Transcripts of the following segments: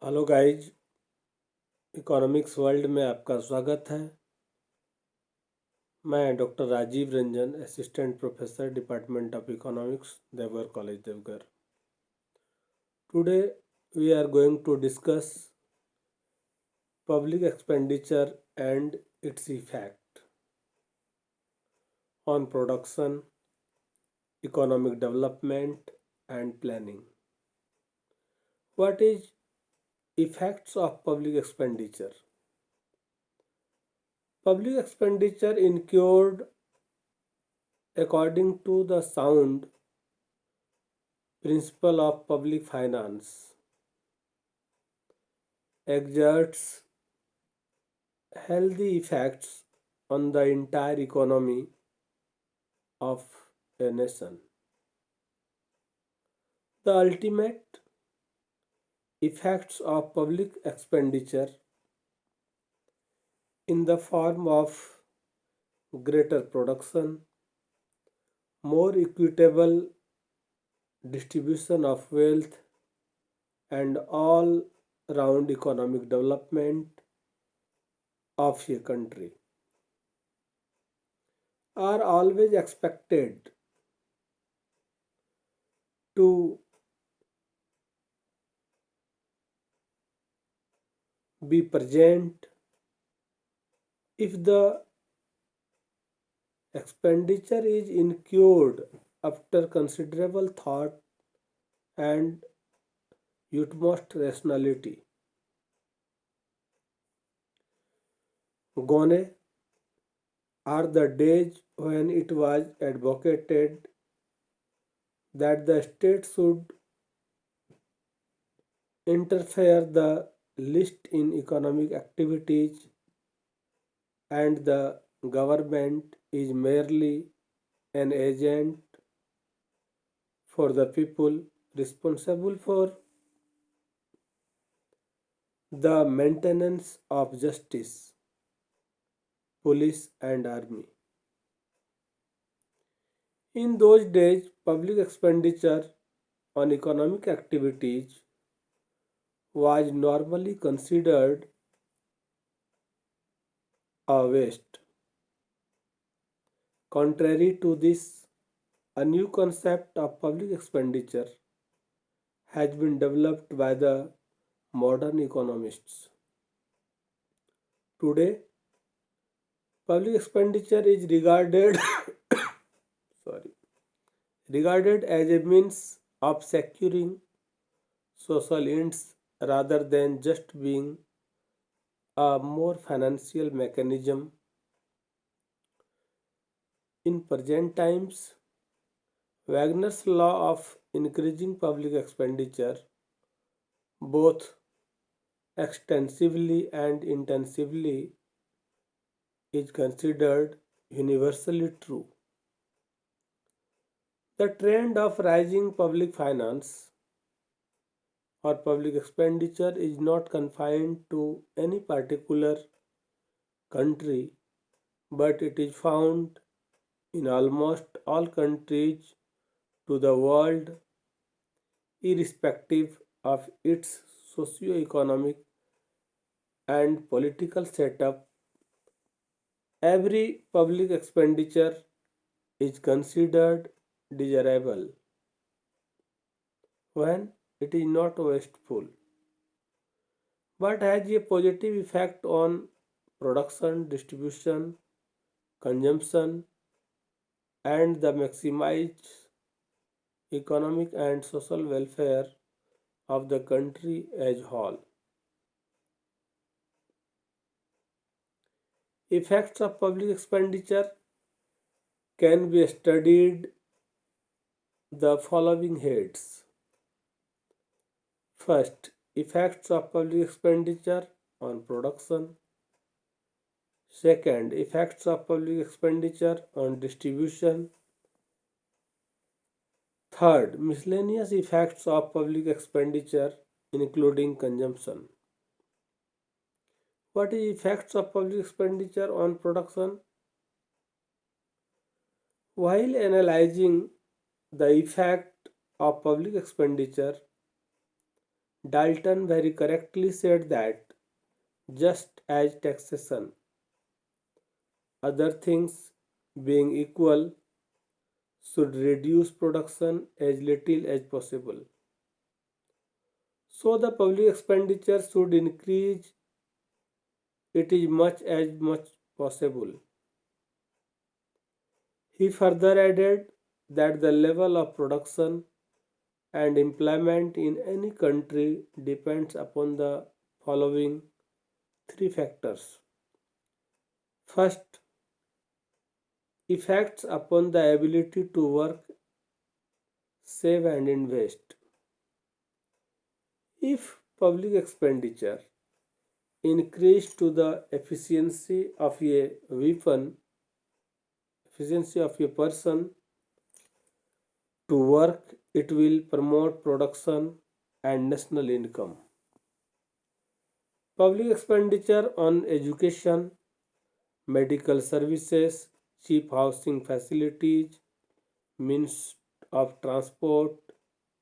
Hello guys. Economics world में आपका स्वागत है। मैं doctor Rajeev Ranjan, assistant professor, department of economics, Deoghar college, Deoghar. Today we are going to discuss public expenditure and its effect on production, economic development and planning. What is effects of public expenditure? Public expenditure incurred according to the sound principle of public finance exerts healthy effects on the entire economy of a nation. The ultimate effects of public expenditure in the form of greater production, more equitable distribution of wealth, and all round economic development of a country are always expected to be present if the expenditure is incurred after considerable thought and utmost rationality. Gone are the days when it was advocated that the state should interfere the least in economic activities and the government is merely an agent for the people responsible for the maintenance of justice, police, and army. In those days, public expenditure on economic activities was normally considered a waste. Contrary to this, a new concept of public expenditure has been developed by the modern economists. Today, public expenditure is sorry, regarded as a means of securing social ends rather than just being a more financial mechanism. In present times, Wagner's law of increasing public expenditure, both extensively and intensively, is considered universally true. The trend of rising public finance or public expenditure is not confined to any particular country, but it is found in almost all countries to the world, irrespective of its socio-economic and political setup. Every public expenditure is considered desirable when it is not wasteful, but has a positive effect on production, distribution, consumption, and the maximize economic and social welfare of the country as whole. Effects of public expenditure can be studied the following heads. First, effects of public expenditure on production. Second, effects of public expenditure on distribution. Third, miscellaneous effects of public expenditure including consumption. What is effects of public expenditure on production? While analyzing the effect of public expenditure, Dalton very correctly said that just as taxation, other things being equal, should reduce production as little as possible. So the public expenditure should increase it is much possible. He further added that the level of production and employment in any country depends upon the following three factors. First, effects upon the ability to work, save, and invest. If public expenditure increase to the efficiency of a person to work, it will promote production and national income. Public expenditure on education, medical services, cheap housing facilities, means of transport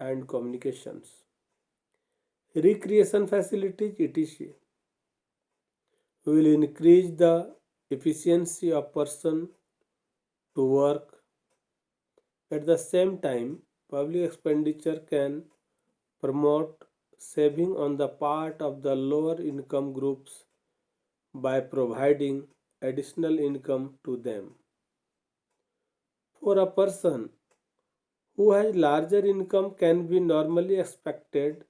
and communications, recreation facilities, etc. will increase the efficiency of person to work. At the same time, public expenditure can promote saving on the part of the lower income groups by providing additional income to them. For a person who has larger income can be normally expected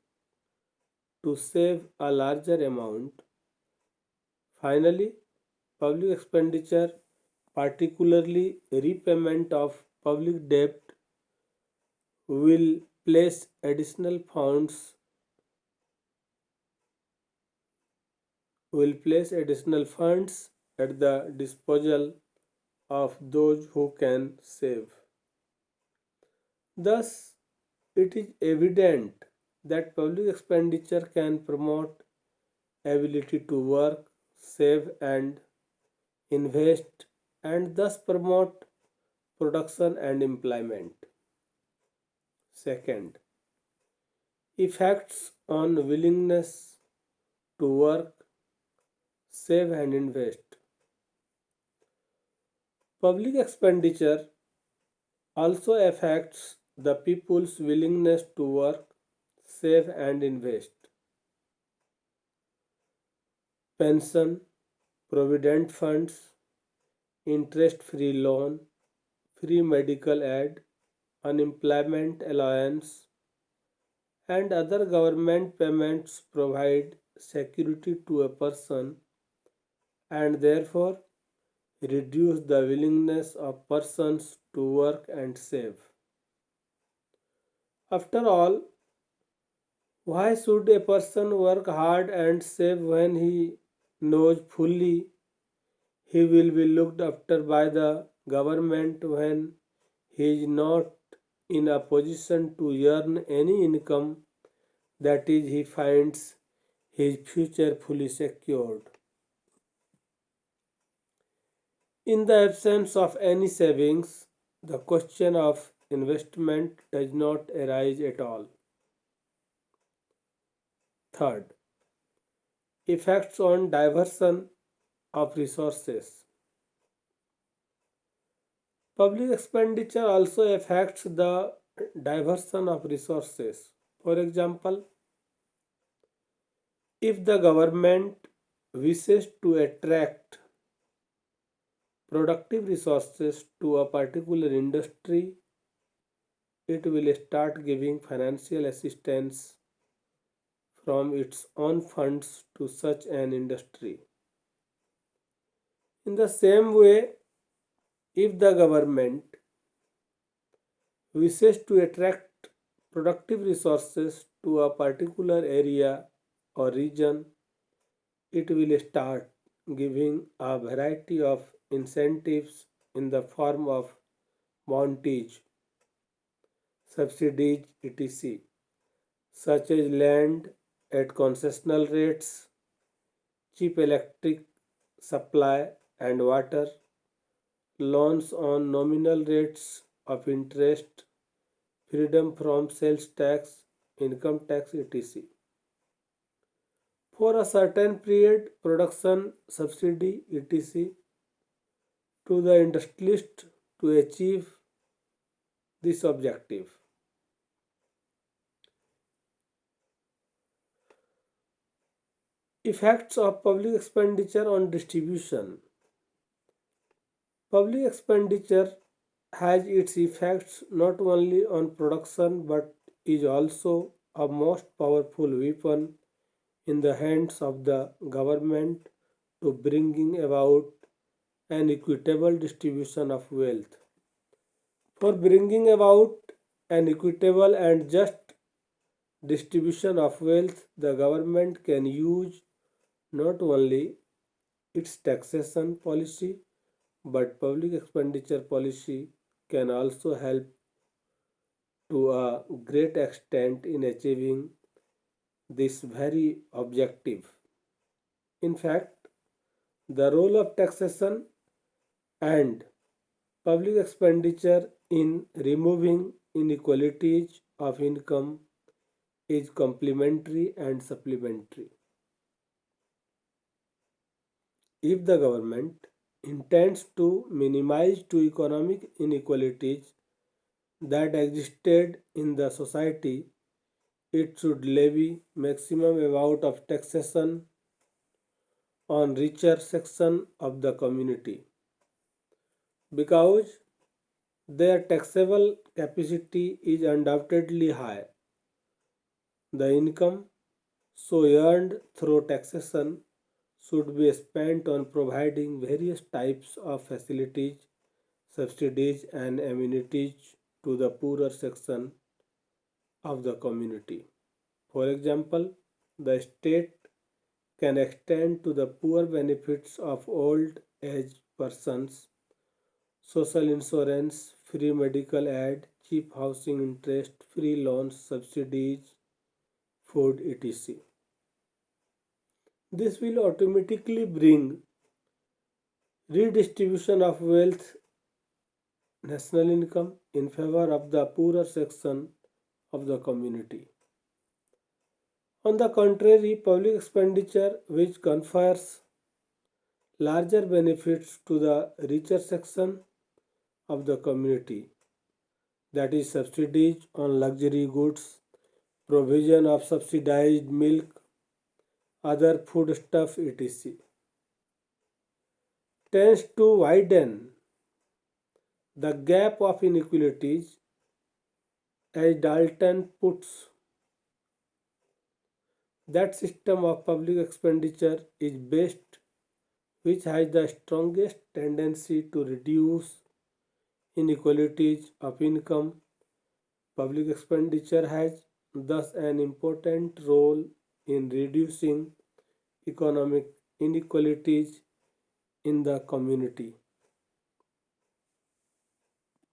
to save a larger amount. Finally, public expenditure, particularly repayment of public debt, will place additional funds will place additional funds at the disposal of those who can save. Thus, it is evident that public expenditure can promote ability to work, save, and invest, and thus promote production and employment. Second, effects on willingness to work, save, and invest. Public expenditure also affects the people's willingness to work, save, and invest. Pension, provident funds, interest free loan, free medical aid, unemployment allowance, and other government payments provide security to a person and therefore reduce the willingness of persons to work and save. After all, why should a person work hard and save when he knows fully he will be looked after by the government when he is not in a position to earn any income, that is, he finds his future fully secured? In the absence of any savings, the question of investment does not arise at all. Third, effects on diversion of resources. Public expenditure also affects the diversion of resources. For example, if the government wishes to attract productive resources to a particular industry, it will start giving financial assistance from its own funds to such an industry. In the same way, if the government wishes to attract productive resources to a particular area or region, it will start giving a variety of incentives in the form of bounties, subsidies, etc., such as land at concessional rates, cheap electric supply and water, loans on nominal rates of interest, freedom from sales tax, income tax, etc. for a certain period production subsidy etc to the industrialist to achieve this objective. Effects of public expenditure on distribution. Public expenditure has its effects not only on production but is also a most powerful weapon in the hands of the government to bringing about an equitable distribution of wealth. For bringing about an equitable and just distribution of wealth, the government can use not only its taxation policy but public expenditure policy can also help to a great extent in achieving this very objective. In fact, the role of taxation and public expenditure in removing inequalities of income is complementary and supplementary. If the government intends to minimize to economic inequalities that existed in the society, it should levy maximum amount of taxation on richer section of the community because their taxable capacity is undoubtedly high. The income so earned through taxation should be spent on providing various types of facilities, subsidies, and amenities to the poorer section of the community. For example, the state can extend to the poor benefits of old age persons, social insurance, free medical aid, cheap housing interest, free loans, subsidies, food, etc. This will automatically bring redistribution of wealth, national income in favor of the poorer section of the community. On the contrary, public expenditure which confers larger benefits to the richer section of the community, that is, subsidies on luxury goods, provision of subsidized milk, other foodstuff, etc., tends to widen the gap of inequalities as Dalton puts. That system of public expenditure is best which has the strongest tendency to reduce inequalities of income. Public expenditure has thus an important role in reducing economic inequalities in the community.